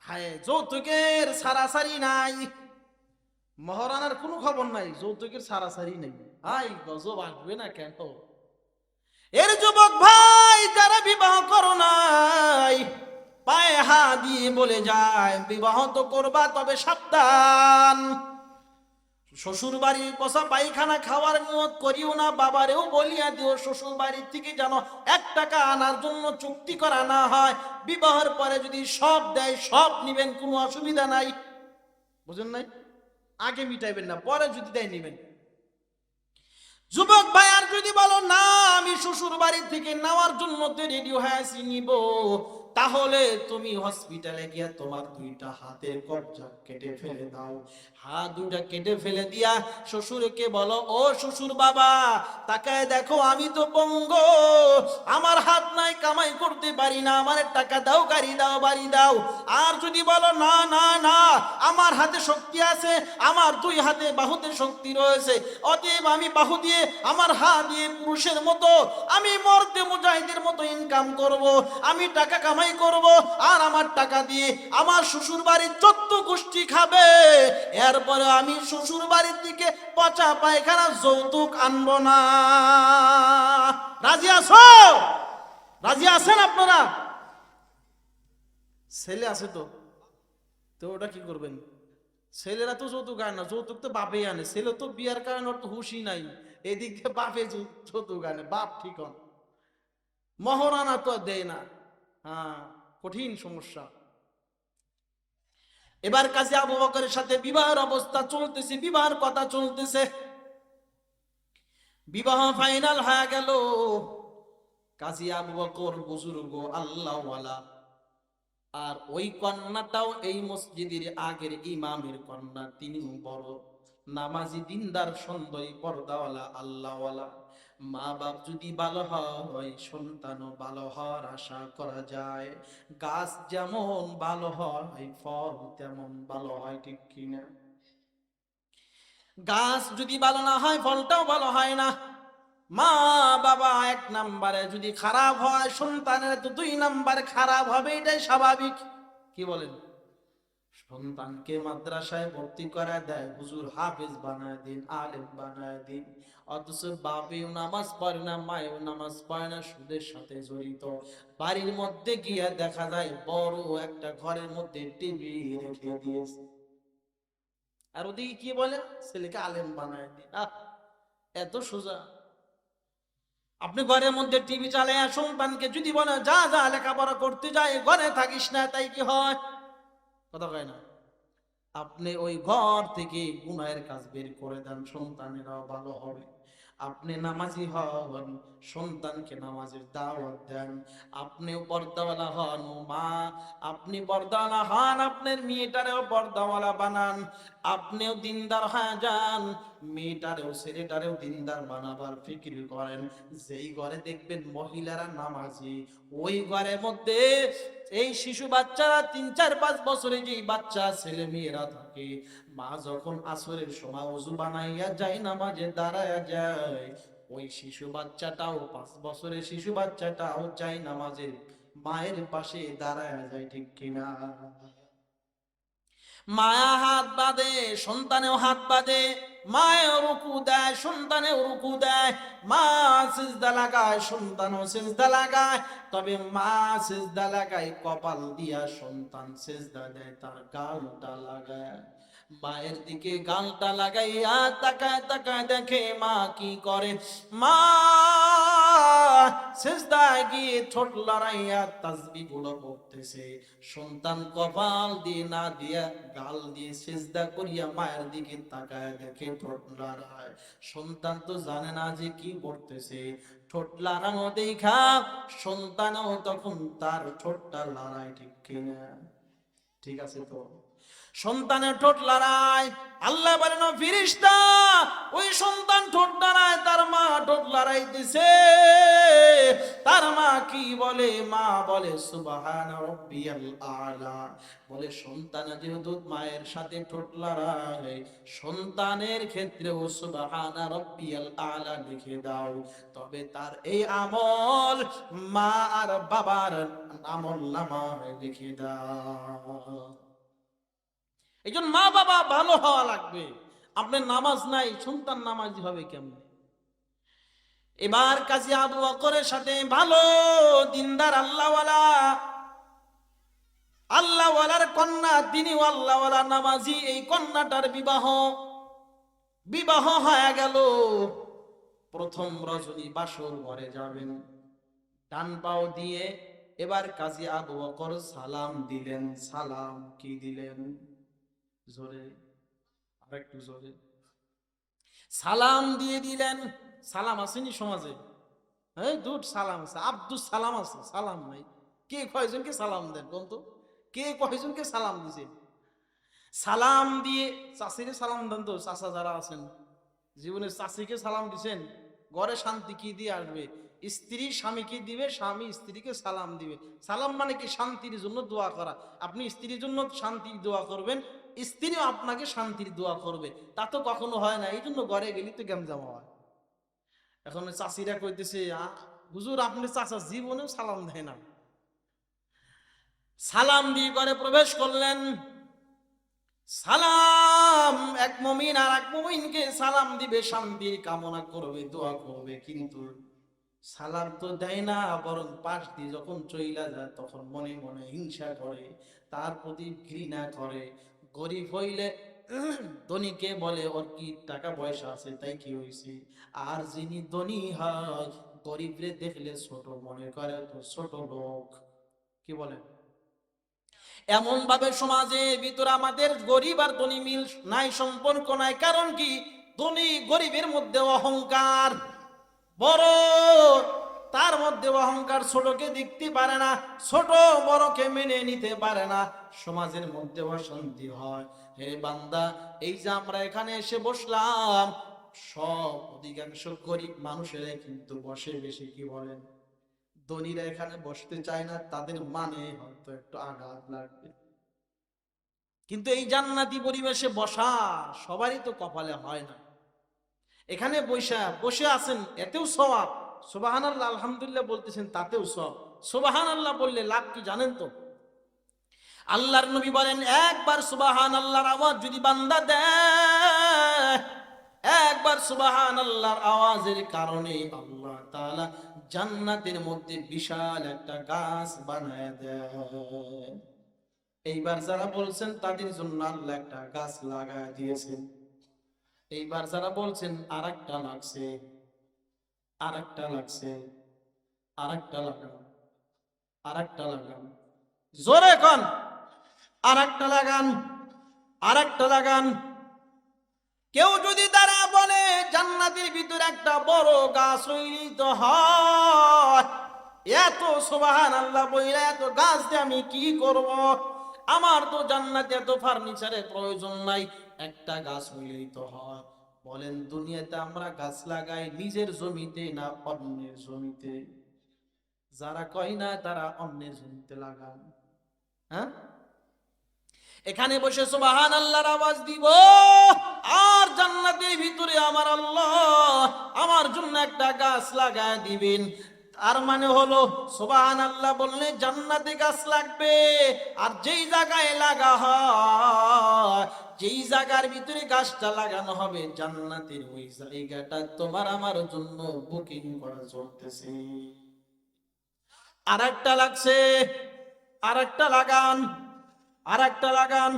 হায়, যৌতুকের সারাসারি নাই, মহারানার কোনো খবর নাই, যৌতুকের সারাসারি নেই। হাই গজব আসবে না কেন? এর যুবক ভাই যারা বিবাহ করো নাই, পায়ে হাত দিয়ে বলে যায় বিবাহ তো করবা, তবে সাবধান, শ্বশুর বাড়ির পচা পায়খানা খাওয়ার নিয়ত করিও না। বাবারেও বলিয়া দিও শ্বশুর বাড়ির থেকে যেন 1 টাকা আনার জন্য চুক্তি করা না হয়। বিবাহের পরে যদি সব দেয় সব নিবেন, কোনো অসুবিধা নাই। বুঝেন নাই? আগে মিটাইবেন না, পরে যদি দেয় নিবেন। যুবক ভাই আর যদি বলো না আমি শ্বশুর বাড়ি থেকে নেওয়ার জন্য তো রেডি হয়ে আছি, নিব, তাহলে তুমি হসপিটালে গিয়া তোমার 2টা হাতের কবজা কেটে ফেলে দাও। হাত 2টা কেটে ফেলে দিয়া শ্বশুরকে বলো, ও শ্বশুর বাবা, তাকায় দেখো আমি তো পঙ্গ, আমার হাত নাই, কামাই করতে পারি না, আমার টাকা দাও, গাড়ি দাও, বাড়ি দাও। আর যদি বলো না না না, আমার হাতে শক্তি আছে, আমার 2 হাতে বাহুতে শক্তি রয়েছে, অতএব আমি বাহু দিয়ে, আমার হাত দিয়ে পুরুষের মতো আমি মর্দে মুজাহিদের মতো ইনকাম করব, আমি টাকা কামাই করব, আর আমার টাকা দিয়ে আমার শ্বশুর বাড়ির 14 গোষ্ঠী খাবে। এরপরে আমি শ্বশুর বাড়ির দিকে পচা পায়খানা যৌতুক আনবো না। রাজি আছো? রাজি আছেন আপনারা? ছেলে আছে তো, তো ওটা কি করবেন? ছেলেরা তো যৌতুক আনে না, যৌতুক তো বাপেই আনে। ছেলে তো বিয়ার কারণে ওর তো হুশই নাই, এদিক দিয়ে বাপে যৌতুক আনে। বাপ ঠিক হন, মহারানা তো দেয় না। হ্যাঁ, কঠিন সমস্যা। এবার কাজী আবু বকরের সাথে বিবাহের অবস্থা চলতেছে, বিবাহের কথা চলতেছে, বিবাহ ফাইনাল হয়ে গেল। কাজী আবু বকর বুজুর্গ আল্লাহওয়ালা, আর ওই কন্যাটাও এই মসজিদের আগের ইমামের কন্যা, তিনি বড় নামাজি, দিনদার, সুন্দরী, পর্দাওয়ালা, আল্লাহওয়ালা। মা বাপ যদি ভালো হয়, সন্তানও ভালো হওয়ার আশা করা যায়। গাছ যেমন ভালো হয়, ফল তেমন ভালো হয়, ঠিক কিনা? গাছ যদি ভালো না হয়, ফলটাও ভালো হয় না। মা বাবা 1 নম্বরে যদি খারাপ হয়, সন্তানের তো 2 নম্বর খারাপ হবে, এটাই স্বাভাবিক। কি বলেন? সন্তানকে মাদ্রাসায় ভর্তি করা দেয়, হুজুর হাফেজ বানায় দিন, আলেম বানায় দিন, অথচ বাপেও নামাজ পড়ে না, মায়েও নামাজ পড়ে না, সুদের সাথে জড়িত। বাড়ির মধ্যে গিয়ে দেখা যায় বড় একটা ঘরের মধ্যে টিভি রেখে দিয়েছে, আর ওদিকে কি বলে ছেলেকে আলেম বানায় দিন। এত সোজা? আপনি ঘরের মধ্যে টিভি চালায় সন্তানকে যদি বলে যা যা লেখাপড়া করতে যায়, ঘরে থাকিস না, তাই কি হয়? কথা কয় না? আপনি ওই ঘর থেকে গুনাহের কাজ বের করে দেন, সন্তানেরাও ভালো হবে। আপনি নামাজি হন, সন্তানকে নামাজের দাওয়াত দেন। আপনিও পর্দাওয়ালা হন, ও মা, আপনি পর্দাওয়ালা হন, আপনার মেয়েটারেও পর্দাওয়ালা বানান। আপনিও দিনদার হয়ে যান, মেয়েটারেও ছেলেটারেও দিনদার বানাবার ফিকির করেন। যেই ঘরে দেখবেন মহিলারা নামাজি, ওই ঘরের মধ্যে এই শিশু বাচ্চারা 3, 4, 5 বছরে যে বাচ্চা ছেলে মেয়েরা থাকে, মা যখন আসরের সময় ওযু বানাইয়া যায়, নামাজে দাঁড়ায়া যায়, ওই শিশু বাচ্চাটাও 5 বছরের শিশু বাচ্চাটাও যায় নামাজে মায়ের পাশে দাঁড়ায়া যায়, ঠিক কিনা? মায়া হাত বাঁধে, সন্তানেও হাত বাঁধে, মায়েও রুকু দেয়, সন্তানেও রুকু দেয়, মা সিজদা লাগায়, সন্তানও সিজদা লাগায়। তবে মা সিজদা লাগায় কপাল দিয়া, সন্তান সিজদা দেয় তার গালটা লাগায়। মায়ের দিকে গালটা লাগাইয়া তাকায় তাকায় দেখে মা কি করে। মা সিজদায় গিয়ে ঠোঁট লড়াইয়া তাসবিহ গুলো পড়তেছে, সন্তান কপাল দিয়ে না দিয়া গাল দিয়ে সিজদা করিয়া মায়ের দিকে তাকায় দেখে ঠোঁট লড়ায়। সন্তান তো জানে না যে কি পড়তেছে, ঠোঁট লড়ানো দেখা সন্তানও তখন তার ঠোঁটটা লড়ায়, ঠিক কিনা? ঠিক আছে তো? সন্তানের ঠোঁট লড়ায়, আল্লাহ বলেন ফেরেশতা, ওই সন্তান ঠোঁট লড়ায়, তার মা ঠোঁট লড়াইতেছে। তার মা কি বলে? মা বলে সুবহান রাব্বিয়াল আলা। বলে সন্তান যেহেতু মায়ের সাথে ঠোঁট লড়ায়, সন্তানের ক্ষেত্রেও সুবহান রাব্বিয়াল আলা লিখে দাও। তবে তার এই আমল মা আর বাবার আমল নামায় লিখে দাও। এই জন্য মা বাবা ভালো হওয়া লাগবে। আপনার নামাজ নাই, সন্তান নামাজি হবে কেমন? এবার কাজী আবু বকরের সাথে ভালো দিনদার আল্লাহওয়ালার কন্যা, তিনি আল্লাহওয়ালা নামাজি, এই কন্যাটার বিবাহ হয়ে গেল। প্রথম রজনী বাসর ঘরে যাবেন, ডান পাও দিয়ে এবার কাজী আবু বকর সালাম দিলেন। সালাম কি দিলেন? জোরে, আরেকটু জোরে। সালাম দিয়ে দিলেন। সালাম আসেনি সমাজে? হ্যাঁ, দুট সালাম আছে, আব্দুল সালাম আছে, সালাম নাই। কে কয়জনকে সালাম দেন বলতো? কে কয়জনকে সালাম দিছে? সালাম দিয়ে চাষিরে সালাম দেন তো, চাষা যারা আছেন জীবনে চাষিকে সালাম দিছেন? ঘরে শান্তি কি দিয়ে আসবে? স্ত্রী স্বামীকে দিবে, স্বামী স্ত্রীকে সালাম দিবে। সালাম মানে কি? শান্তির জন্য দোয়া করা। আপনি স্ত্রীর জন্য শান্তির দোয়া করবেন, স্ত্রীও আপনাকে শান্তির দোয়া করবে। তা তো কখনো হয় না, এই জন্য ঘরে গেলি তো গ্যামজাম হয়। এখন চাষিরা কইতেছে, হুজুর আপনি চাচা জীবনেও সালাম দেয় না। সালাম দিয়ে ঘরে প্রবেশ করলেন। সালাম, এক মুমিন আর এক মুমিনকে সালাম দিবে, শান্তির কামনা করবে, দোয়া করবে, কিন্তু সালাম তো দেয় না, বরং পাশ দিয়ে যখন চইলা যায় তখন মনে মনে হিংসা করে, তার প্রতি ঘৃণা করে। গরিব হইলে ধনীকে বলে ওর কি টাকা পয়সা আছে তাই কি হয়েছে, আর যিনি ধনী হয় গরিবরে দেখলে ছোট মনে করে, তো ছোট লোক। কি বলেন? এমন ভাবে সমাজের ভিতরে আমাদের গরিব আর ধনী মিল নাই, সম্পর্ক নাই। কারণ কি? ধনী গরিবের মধ্যে অহংকার বড়, তার মধ্যে অহংকার, ছোটকে দেখতে পারে না, ছোট বড়কে মেনে নিতে পারে না, সমাজের মধ্যে অশান্তি হয়। হে বান্দা, এই যে আমরা এখানে এসে বসলাম, সব অধিকাংশ গরিব মানুষেরা কিন্তু বসে বেশি। কি বলেন? ধনীরা এখানে বসতে চায় না, তাদের মানে হয়তো একটু আঘাত লাগবে। কিন্তু এই জান্নাতি পরিবেশে বসা সবারই তো কপালে হয় না। এখানে বসে আছেন, এতেও সওয়াব। সুবহানাল্লাহ, আলহামদুলিল্লাহ বলতেছেন, তাতেও সওয়াব। সুবহানাল্লাহ বললে লাভ কি জানেন তো? আল্লাহর নবী বলেন, একবার সুবহানাল্লাহর আওয়াজ যদি বান্দা দেয়, একবার সুবহানাল্লাহর আওয়াজের কারণে আল্লাহ তাআলা জান্নাতের মধ্যে বিশাল একটা গাছ বানায় দেয়। এইবার যারা বলছেন তাদের জন্য আল্লাহ একটা গাছ লাগায় দিয়েছেন। এইবার যারা বলছেন আরেকটা লাগছে, আরেকটা লাগছে, আরেকটা লাগান, আরেকটা লাগান, জোরে কোন, আরেকটা লাগান, আরেকটা লাগান। কেউ যদি তারা বলে জান্নাতের ভিতরে একটা বড় গাছ রইলিত হয়, এত সুবহানাল্লাহ বইলা এত গাছ দিয়ে আমি কি করব? আমার তো জান্নাতে এত ফার্নিচারের প্রয়োজন নাই, একটা গাছ হইলেই তো হয়। বলেন, দুনিয়াতে আমরা গাছ লাগাই নিজের জমিতে না অন্যের জমিতে? যারা কয় না তারা অন্যের জমিতে লাগান। হ্যাঁ, এখানে বসে সুবহানাল্লাহর আওয়াজ দিব, আর জান্নাতের ভিতরে আমার আল্লাহ আমার জন্য একটা গাছ লাগায় দিবেন। তার মানে হলো সুবহানাল্লাহ বললে জান্নাতে গাছ লাগবে, আর যেই জায়গায় লাগা হয়, যেই জায়গার ভিতরে গাছটা লাগানো হবে, জান্নাতের ওই জায়গাটা তোমার আমার জন্য বুকিং করা চলতেছে। আরেকটা লাগছে, আরেকটা লাগান, আরেকটা লাগান,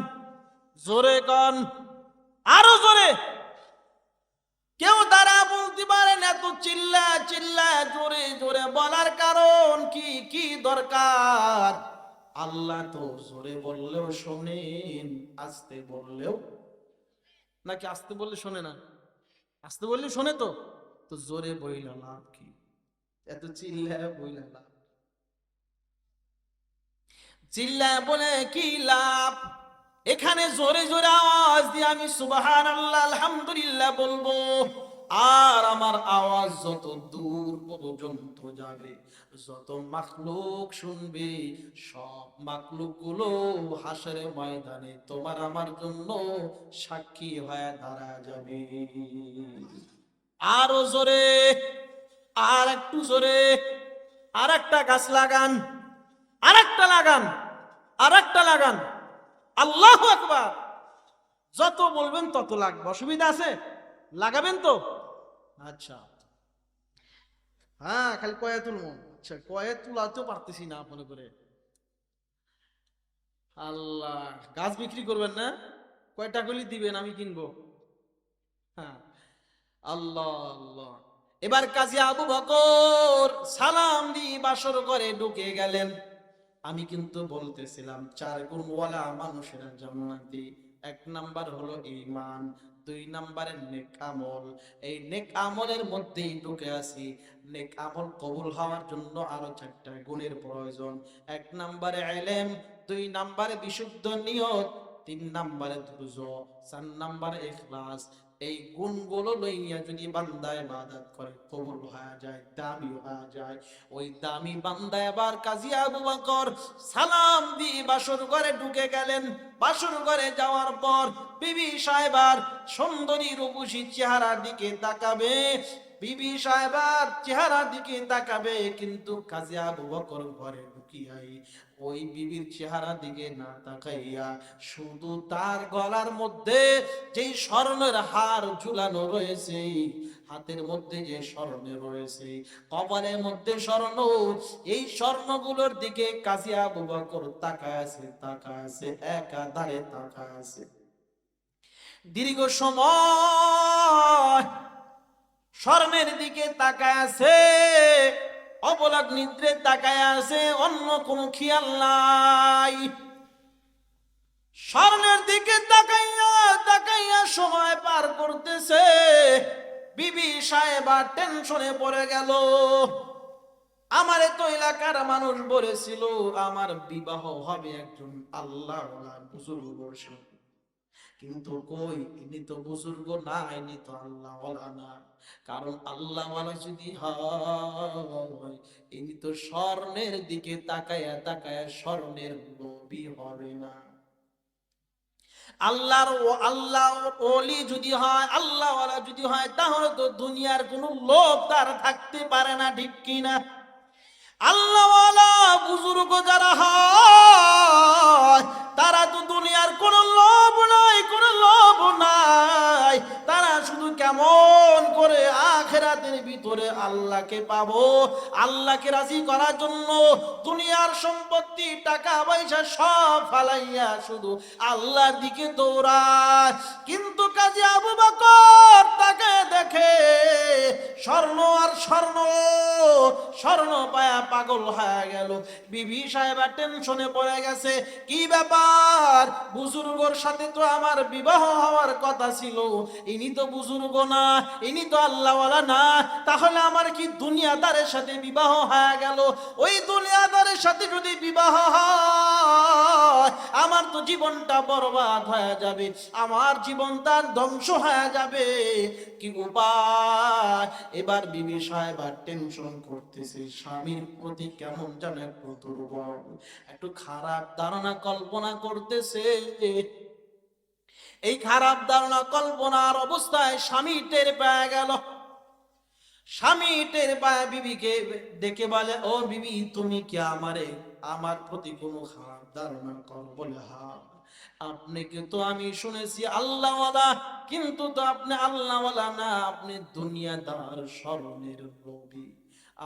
জোরে কন, আরো জোরে। কেউ তারা বলতে পারেন এত চিল্লা চিল্লা জোরে জোরে বলার কারণ কি? কি দরকার? আল্লাহ তো জোরে বললেও শোনেন, আস্তে বললেও, নাকি আস্তে বললে শোনে না? আস্তে বললে শোনে তো। তো জোরে বইলা লাভ কি? এত চিল্লা বইলা লাভ, চিল্লা বলে কি লাভ? এখানে জোরে জোরে আওয়াজ দিয়ে আমি সুবহানাল্লাহ আলহামদুলিল্লাহ বলবো, আর আমার আওয়াজ যত দূর পর্যন্ত যাবে, যত মাখলুক শুনবে, সব মাখলুক গুলো হাসরে ময়দানে তোমার আমার জন্য সাক্ষী হয়ে দাঁড়া যাবে। আরো জোরে, আর একটু জোরে, আর একটা গাছ লাগান, আর একটা লাগান, আর একটা লাগান, আল্লাহু আকবার। যত বলবেন তত লাগবে, অসুবিধা আছে? লাগাবেন তো? আচ্ছা, হ্যাঁ, খালি কয়ে তুলবো। আচ্ছা, কয়ে তুলাতেও পারতেছি না মনে করে। আল্লাহ, গাছ বিক্রি করবেন না? কয়টা কলি দিবেন, আমি কিনবো। হ্যাঁ, আল্লাহ আল্লাহ। এবার কাজী আবু বকর সালাম দিয়ে বাসর ঘরে ঢুকে গেলেন। আমি কিন্তু বলতেছিলাম 4 গুণওয়ালা মানুষের জান্নাতি। 1 নাম্বার হলো ঈমান, 2 নাম্বারে নেক আমল। এই নেক আমলের মধ্যেই ঢুকে আছি। নেক আমল কবুল হওয়ার জন্য আরো 4টা গুণের প্রয়োজন। 1 নাম্বারে ইলম, 2 নাম্বারে বিশুদ্ধ নিয়ত, 3 নাম্বারে ধৈর্য, 4 নাম্বারে ইখলাস। এই গুণগুলো লইয়া যদি বান্দা ইবাদত করে কবুল হয়ে যায়, দামি হয়ে যায়। ওই দামি বান্দা এবার কাজী আবু বকর সালাম দিয়ে বাসর ঘরে ঢুকে গেলেন। বাসর ঘরে যাওয়ার পর বিবি সাহেবার সুন্দরী রূপসী চেহারার দিকে তাকাবে, বিবি সাহেবার চেহারার দিকে তাকাবে, কিন্তু কাজী আবু বকর ঘরে ঢুকিয়াই ওই বিবির চেহারা দিকে না তাকাইয়া শুধু তার গলার মধ্যে যেই স্বর্ণের হার ঝুলানো রয়েছে, হাতের মধ্যে যে স্বর্ণ রয়েছে, কপালের মধ্যে স্বর্ণ, এই স্বর্ণগুলোর দিকে কাজী আবু বকর তাকায় আছে, একাধারে তাকায় আছে। দীর্ঘ সময় স্বর্ণের দিকে তাকায় আছে, অবলাগ নিদ্রে তাকায় আছে, অন্য কোনো খেয়াল নাই। স্বর্ণের দিকে তাকাইয়া তাকাইয়া সময় পার করতেছে। বিবি সাহেবা টেনশনে পড়ে গেল। আমার তো এলাকার মানুষ বলেছিল আমার বিবাহ হবে একজন আল্লাহওয়ালা বুজুর্গর সাথে, কিন্তু কই, ইনি তো বুজুর্গ না, ইনি তো আল্লাহওয়ালা না। কারণ আল্লাহওয়ালা যদি হয়, ইনি তো স্বর্ণের দিকে তাকায়া তাকায়া স্বর্ণের লোভী হবে না। আল্লাহর ওলি যদি হয়, আল্লাহওয়ালা যদি হয়, তাহলে তো দুনিয়ার কোনো লোভ তার থাকতে পারে না, ঠিক কিনা? আল্লাহওয়ালা বুজুর্গ যারা হয়, তারা তো দুনিয়ার কোনো লোভ নাই, কোনো লোভ নাই। তারা শুধু কেমন করে আখিরাতের ভিতরে আল্লাহকে পাবো, আল্লাহকে রাজি করার জন্য দুনিয়ার সম্পত্তি টাকা পয়সা সব ফালাইয়া শুধু আল্লাহর দিকে দৌড়ায়। কিন্তু কাজী আবু বকর তাকে দেখে স্বর্ণ আর স্বর্ণ, স্বর্ণ পায়া পাগল হয়ে গেল। বিবি সাহেবা টেনশনে পড়ে গেছে, কি ব্যাপার, বুজুর্গর সাথে তো আমার বিবাহ হওয়ার কথা ছিল, ইনি তো বুজুর্গ না, ইনি তো আল্লাহওয়ালা না, তাহলে আমার কি দুনিয়াদারের সাথে বিবাহ হয়ে গেল? ওই দুনিয়াদারের সাথে যদি বিবাহ হয়, আমার তো জীবনটা বরবাদ হয়ে যাবে, আমার জীবনটা ধ্বংস হয়ে যাবে, কি উপায়? এবার বিবি সাহেব আর টেনশন করতেছে, স্বামীর প্রতি কেমন যেন একটু দুর্বল, একটু খারাপ ধারণা কল্পনা করতেছে। এই খারাপ ধারণা কল্পনার অবস্থায় স্বামী টের পেয়ে গেল। স্বামী টের পায় বিবিকে ডেকে বলে, ও বিবি, তুমি কি আমার প্রতি কোনো খারাপ ধারণা করো? বলে, হ্যাঁ। আপনি কিন্তু আমি শুনেছি আল্লাহওয়ালা, কিন্তু তো আপনি আল্লাহওয়ালা না, আপনি দুনিয়াদার, স্বর্ণের লোভী।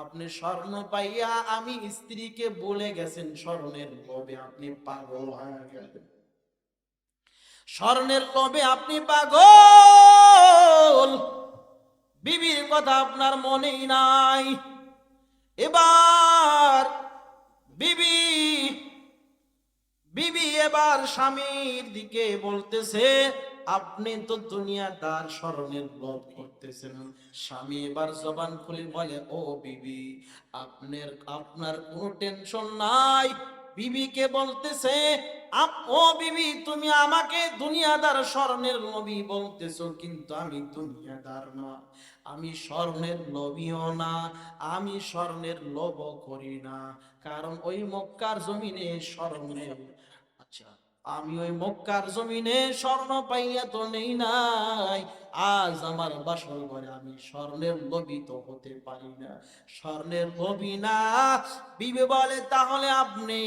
আপনি স্বর্ণ পাইয়া আমি স্ত্রীকে বলে গেছেন, স্বর্ণের লোভে আপনি পাগল হয়ে গেলেন, স্বর্ণের লোভে আপনি পাগল, বিবির কথা আপনার মনেই নাই। এবার বিবি বিবি এবার স্বামীর দিকে বলতেছে, আপনি তো দুনিয়াদার, স্বর্ণের লোভ করতেছেন। স্বামী এবার জবান খুলে বলে, ও বিবি, আপনার কোনো টেনশন নাই। বিবিকে বলতেছে, ও বিবি, তুমি আমাকে দুনিয়াদার, স্বর্ণের লোভী বলতেছো, কিন্তু আমি দুনিয়াদার না, আমি স্বর্ণের লোভীও না, আমি স্বর্ণের লোভ করি না। কারণ ওই মক্কার জমিনে স্বর্ণের, আচ্ছা, আমি ওই মক্কার জমিনে স্বর্ণ পাইয়া তো নেই নাই, আজ আমার বাসর ঘরে আমি স্বর্ণের লোভিত হতে পারি না, স্বর্ণের লোভী না। বিবি বলে তাহলে আপনি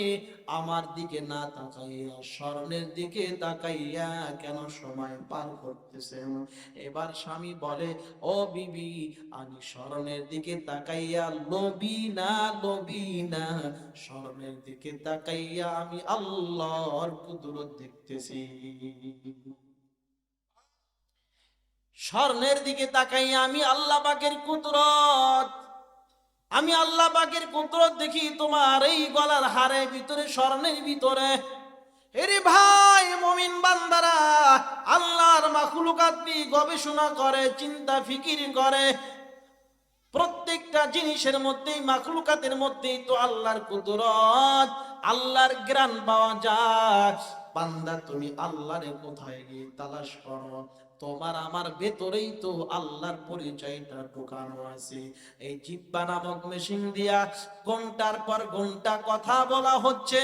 আমার দিকে না তাকাইয়া স্বর্ণের দিকে তাকাইয়া কেন সময় পার করতেছেন? এবার স্বামী বলে, ও বিবি, আমি স্বর্ণের দিকে তাকাইয়া লোভী না, লোভী না, স্বর্ণের দিকে তাকাইয়া আমি আল্লাহর কুদরত দেখতেছি। স্বর্ণের দিকে তাকাইয়া আমি আল্লাহ পাকের কুদরত, আমি আল্লাহ পাকের কুদরত দেখি তোমার এই গলার হারের ভিতরে, স্বর্ণের ভিতরে। এরে ভাই মুমিন বান্দারা, আল্লাহর মাখলুকাত নিয়ে গবেষণা করে, চিন্তা ফিকির করে। প্রত্যেকটা জিনিসের মধ্যেই, মাখলুকাতের মধ্যেই তো আল্লাহর কুদরত, আল্লাহর জ্ঞান পাওয়া যায়। বান্দা তুমি আল্লাহরে কোথায় গিয়ে তালাশ করো? তোমার আমার ভেতরেই তো আল্লাহর পরিচয়টা ঢোকানো আছে। এই জিহ্বা নামক মেশিন দিয়া ঘন্টার পর ঘন্টা কথা বলা হচ্ছে।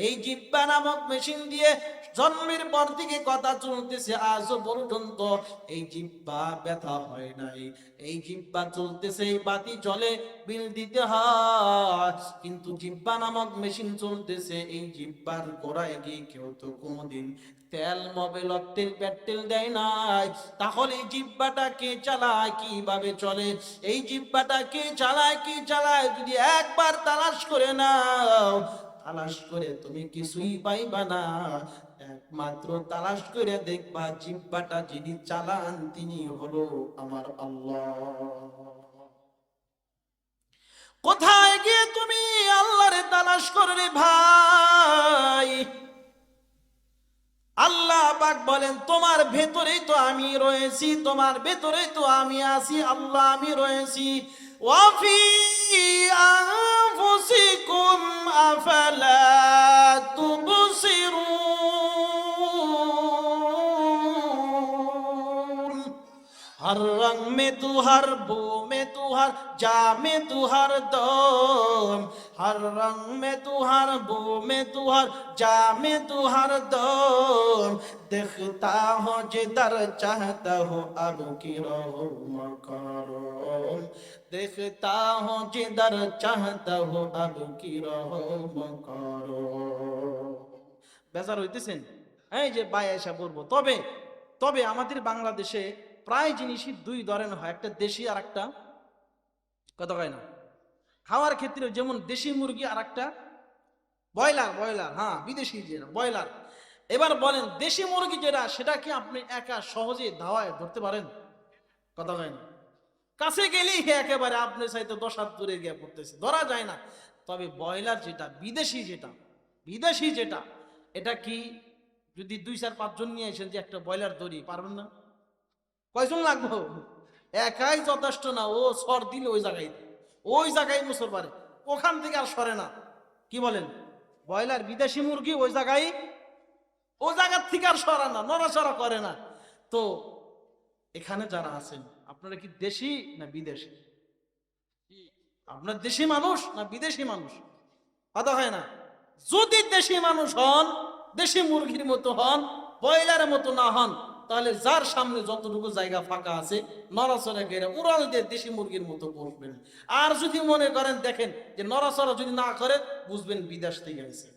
এই জিহ্বা নামক মেশিন দিয়ে জন্মের পর থেকে কথা চলতেছে, আজও পর্যন্ত এই জিহ্বা ব্যথা হয় নাই। এই জিহ্বা চলতেছে, এই বাতি জ্বলে, বিল দিতে হয়, কিন্তু জিহ্বা নামক মেশিন চলতেছে। এই জিহ্বার গোড়ায় গিয়ে কেউ তো কোনোদিন তেল, মোবিল, তেল, পেট্রোল দেয় নাই। তাহলে এই জিহ্বাটা কে চালায়, কিভাবে চলে? এই জিহ্বাটা কে চালায়, কি চালায় যদি একবার তালাশ করে নাও, তালাশ করে তুমি কিছুই পাইবা না। একমাত্র তালাশ করে দেখবা জিহ্বাটা যিনি চালান তিনি হলো আমার আল্লাহ। কোথায় গিয়ে তুমি আল্লাহরে তালাশ করবে ভাই? আল্লাহ পাক বলেন তোমার ভেতরেই তো আমি রয়েছি, তোমার ভেতরেই তো আমি আছি, আল্লাহ আমি রয়েছি। ওয়াফি আনফুসিকুম আফালা তুবসিরুন। हर रंग में तू, हर बू में तू, हर जा में तू, हर दम, हर रंग में तू, हर बू में तू, हर जा में तू, हर दम, देखता हो जिधर चाहता हो अब की रहो मकरूम, देखता हो जिधर चाहता हो अब की रहो मकरूम। বেজার হইতেছেন? এই যে বাই আয়েশা বলবো, তবে তবে আমাদের বাংলাদেশে প্রায় জিনিসই দুই ধরনের হয়, একটা দেশি আর একটা কথা কয় না। খাওয়ার ক্ষেত্রে যেমন দেশি মুরগি আর একটা ব্রয়লার, ব্রয়লার, হ্যাঁ বিদেশি যে ব্রয়লার। এবার বলেন দেশি মুরগি যেটা, সেটা কি আপনি একা সহজে ধাওয়ায় ধরতে পারেন? কথা কয় না। কাছে গেলেই একেবারে আপনার চাইতে 10 হাত দূরে গিয়ে পড়তেছে, ধরা যায় না। তবে ব্রয়লার যেটা, বিদেশি যেটা, বিদেশি যেটা, এটা কি যদি 2-4-5 জন নিয়ে আসেন যে একটা ব্রয়লার ধরি, পারবেন না? কয়জন লাগবো? একাই যথেষ্ট না, ও সর দিলে ওই জায়গায় মুসর পারে, ওখান থেকে আর সরে না। কি বলেন? ব্রয়লার বিদেশি মুরগি ওই জায়গার থেকে আর সরা না, নড়াচড়া করে না। তো এখানে যারা আছেন আপনারা কি দেশি না বিদেশি? আপনার দেশি মানুষ না বিদেশি মানুষ? কথা হয় না। যদি দেশি মানুষ হন, দেশি মুরগির মতো হন, ব্রয়লারের মতো না হন, তাহলে যার সামনে যতটুকু জায়গা ফাঁকা আছে নড়াচড়া করে উড়াল দিয়ে দেশি মুরগির মতো বসবেন। আর যদি মনে করেন, দেখেন যে নড়াচড়া যদি না করে, বুঝবেন বিদেশ থেকে আসে।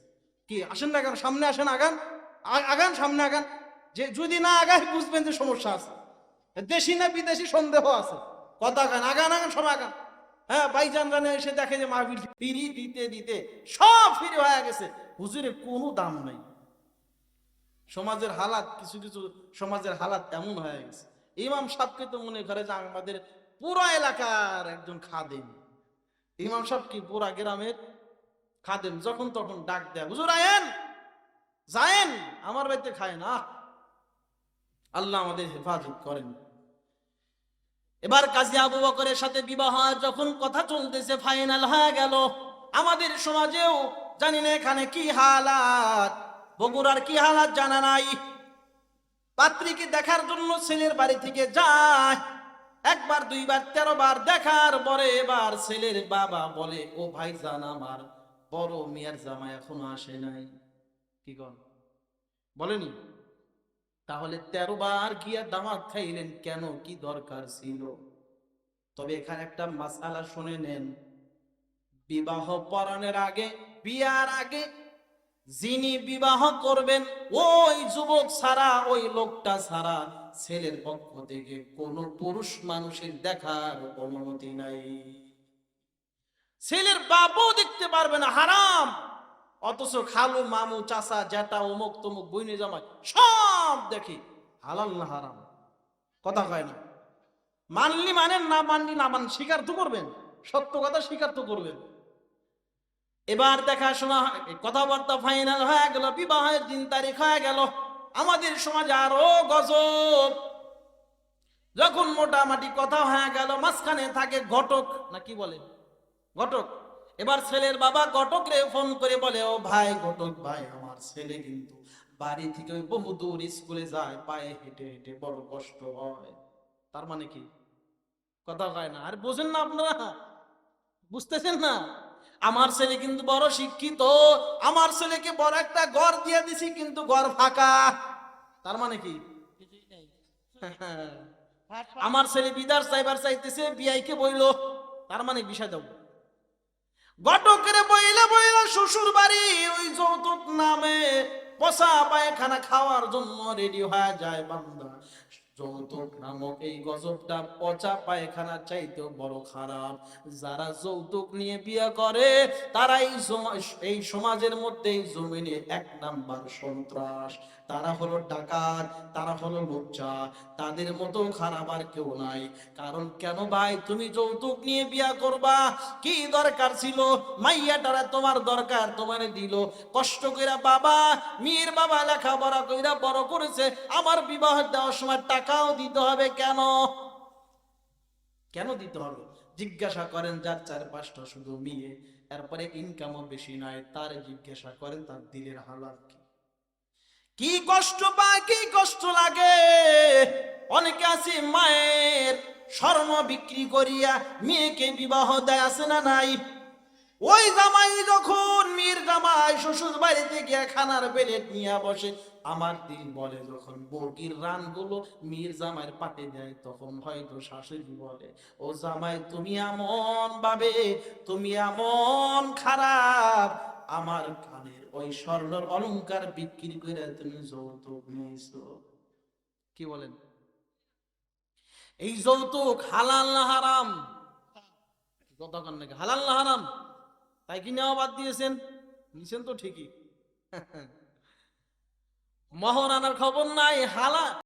কি আসেন না কেন, সামনে আসেন, আগান, আগান, সামনে আগান। যে যদি না আগায়, বুঝবেন যে সমস্যা আছে, দেশি না বিদেশি সন্দেহ আছে। কথা আগান, আগান, আগান, সব আগান। হ্যাঁ, বাইজান রানে এসে দেখে যে মাহফিল ফিরি দিতে দিতে সব ফিরি হয়ে গেছে, হুজুরের কোনো দাম নাই। সমাজের হালাত, কিছু কিছু সমাজের হালাত এমন হয়ে গেছে, ইমাম সাহেবকে তো মনে করে যে আমাদের পুরো এলাকার একজন খাদেম। ইমাম সাহেব কি পুরা গ্রামের খাদেম, যখন তখন ডাক দেয়, হুজুর আয়েন, যায়েন আমার বাড়িতে খায় না। আল্লাহ আমাদের হেফাজত করেন। এবার কাজী আবু বকরের সাথে বিবাহ যখন কথা চলতেছে, ফাইনাল হয়ে গেল। আমাদের সমাজেও জানি না এখানে কি হালাত, বগুড়ার কি হালাত জানা নাই। পাত্রীকে দেখার জন্য ছেলের বাড়ি থেকে যায়, একবার, দুইবার, 13 বার দেখার পরে এবার ছেলের বাবা বলে, ও ভাইজান, আমার বড় মেয়ের জামাই এখনো আসে নাই। কি কন বলেনি? তাহলে 13 বার গিয়া দাওয়াত খাইলেন কেন, কি দরকার ছিল? তবে এখানে একটা মাসআলা শুনে নেন, বিবাহ পড়ানোর আগে, বিয়ার আগে যিনি বিবাহ করবেন ওই যুবক ছাড়া, ওই লোকটা ছাড়া ছেলের পক্ষ থেকে কোনো পুরুষ মানুষের দেখার অনুমতি নাই। ছেলের বাপও দেখতে পারবে না, হারাম। অথচ খালু, মামু, চাচা, জ্যাঠা, অমুক তমুক, বইনে জামাই সব দেখি। হালাল না হারাম? কথা কয় না। মানলি মানেন, না মানলি না মান, স্বীকার তো করবেন, সত্য কথা স্বীকার তো করবেন। এবার দেখাশোনা কথাবার্তা ফাইনাল হয়ে গেল, বিবাহের দিন তারিখ হয়ে গেল। আমাদের সমাজে আরো গজব, যখন মোটামুটি কথা হয়ে গেল, মাঝখানে থাকে ঘটক, না কি বলে, ঘটক। এবার ছেলের বাবা ঘটক রে ফোন করে বলে, ও ভাই ঘটক ভাই, আমার ছেলে কিন্তু বাড়ি থেকে ওই বহু দূর স্কুলে যায়, পায়ে হেঁটে হেঁটে বড় কষ্ট হয়। তার মানে কি? কথা কয় না। আর বোঝেন না আপনারা? বুঝতেছেন না? আমার ছেলে কিন্তু বড় শিক্ষিত, আমার ছেলেকে বড় একটা ঘর দিয়ে দিছি, কিন্তু ঘর ফাঁকা। তার মানে কি? আমার ছেলে বিদার চাইবার চাইতেছে, বিয়াইকে বইলো, তার মানে বিষয় দাও। ঘটকের বইলা বইলা শ্বশুর বাড়ি ওই যৌতুক নামে পচা পায়খানা খাওয়ার জন্য রেডি হয়ে যায় বান্দা। যৌতুক নামক এই গজবটা পচা পায়খানা চাইতেও বড় খারাপ। যারা যৌতুক নিয়ে বিয়ে করে তারাই এই সমাজের মধ্যে জমিনে 1 নাম্বার সন্ত্রাস। তারা হলো ডাকাত, তারা হলো লুচ্চা, তাদের মতো খারাপ আর কেউ নাই। কারণ কেন ভাই, তুমি যৌতুক নিয়ে বিয়ে করবা, কি দরকার ছিল? মাইয়াটারা তোমার দরকার, তোমারে দিল কষ্ট কইরা, বাবা মেয়ের বাবা লেখাপড়া কইরা বড় করেছে, আমার বিবাহ দেওয়ার সময় টাকাও দিতে হবে কেন? কেন দিতে হবে? জিজ্ঞাসা করেন যার 4-5টা শুধু মেয়ে, এরপরে ইনকামও বেশি নাই, তার জিজ্ঞাসা করেন তার দিলের হালাত কি, কি কষ্ট পায়, কি কষ্ট লাগে। অনেকে আছে মায়ের স্বর্ণ বিক্রি করিয়া মেয়েকে বিবাহ দেয়, আছে না নাই? ওই জামাই যখন, মেয়ের জামাই শ্বশুর বাড়িতে গিয়ে খানার প্লেট নিয়ে বসে, আমার দিন বলে যখন বউকির রান গুলো মেয়ের জামাইয়ের পাতে দেয়, তখন হয়তো শাশুড়ি বলে, ও জামাই তুমি এমন ভাবে, তুমি এমন খারাপ, আমার কানের ওই স্বর্ণের অলংকার বিক্রি করে তুমি যৌতুক নিয়েছো। কি বলেন? এই যৌতুক হালাল না হারাম? কতক্ষণ নাকি হালাল না হারাম? তাই কি নেওয়া বাদ দিয়েছেন? নিছেন তো ঠিকই। মহরানার খবর নাই, হালা